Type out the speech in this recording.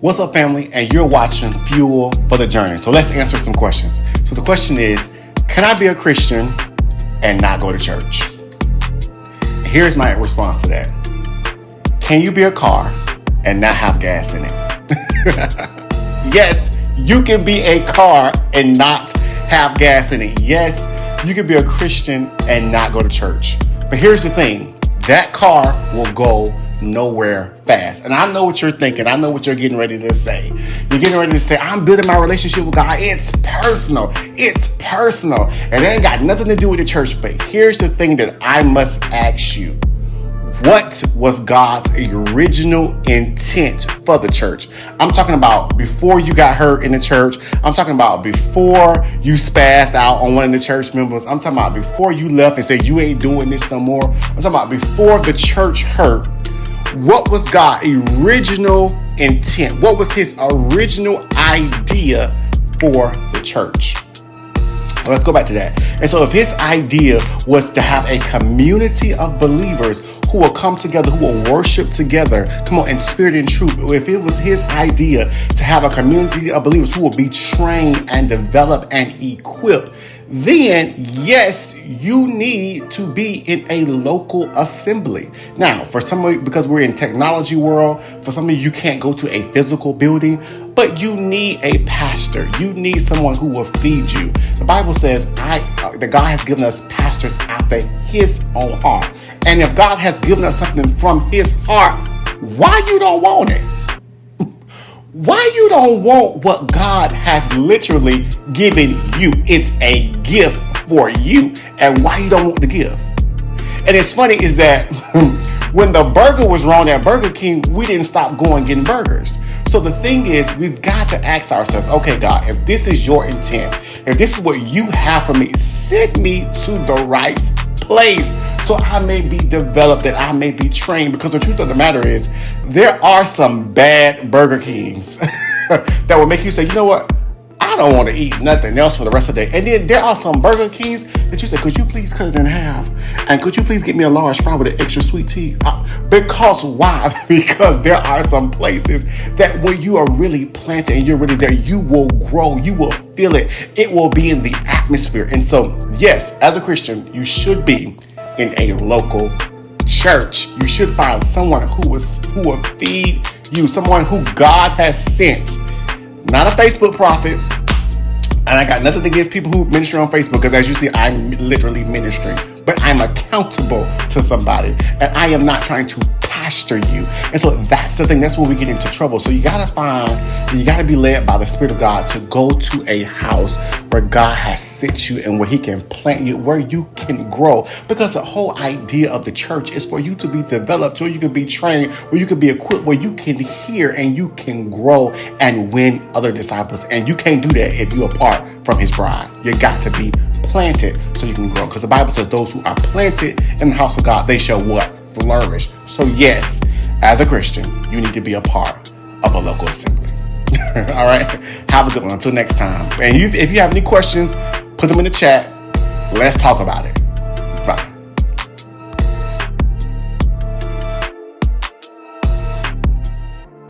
What's up, family? And you're watching Fuel for the Journey. So let's answer some questions. So the question is, can I be a Christian and not go to church? Here's my response to that. Can you be a car and not have gas in it? Yes, you can be a car and not have gas in it. Yes, you can be a Christian and not go to church. But here's the thing. That car will go nowhere fast. And I know what you're thinking. I know what you're getting ready to say. You're getting ready to say, I'm building my relationship with God. It's personal. It's personal. And it ain't got nothing to do with the church. But here's the thing that I must ask you. What was God's original intent for the church? I'm talking about before you got hurt in the church. I'm talking about before you spazzed out on one of the church members. I'm talking about before you left and said you ain't doing this no more. I'm talking about before the church hurt. What was God's original intent? What was his original idea for the church? Let's go back to that. And so if his idea was to have a community of believers who will come together, who will worship together, come on, in spirit and truth. If it was his idea to have a community of believers who will be trained and developed and equipped, then yes, you need to be in a local assembly. Now, for some of you, because we're in technology world, for some of you can't go to a physical building, but you need a pastor. You need someone who will feed you. The Bible says that God has given us pastors after his own heart. And if God has given us something from his heart, why you don't want it? Why you don't want what God has literally given you? It's a gift for you. And why you don't want the gift? And it's funny is that when the burger was wrong at Burger King, we didn't stop going getting burgers. So the thing is, we've got to ask ourselves, okay, God, if this is your intent, if this is what you have for me, send me to the right place so I may be developed, that I may be trained. Because the truth of the matter is, there are some bad Burger Kings that will make you say, you know what? I don't want to eat nothing else for the rest of the day. And then there are some Burger Kings that you say, could you please cut it in half? And could you please get me a large fry with an extra sweet tea? Because why? Because there are some places that when you are really planted and you're really there, you will grow. You will feel it. It will be in the atmosphere. And so, yes, as a Christian, you should be in a local church. You should find someone who will feed you, someone who God has sent. Not a Facebook prophet. And I got nothing against people who minister on Facebook, because as you see, I'm literally ministering. But I'm accountable to somebody. And I am not trying to pastor you. And so that's the thing. That's where we get into trouble. So you got to be led by the Spirit of God to go to a house where God has sent you and where he can plant you, where you can grow. Because the whole idea of the church is for you to be developed, so you can be trained, where you can be equipped, where you can hear and you can grow and win other disciples. And you can't do that if you're apart from his bride. You got to be planted so you can grow. Because the Bible says those who are planted in the house of God, they shall what? Flourish. So yes, as a Christian, you need to be a part of a local assembly. All right. Have a good one. Until next time. And if you have any questions, put them in the chat. Let's talk about it.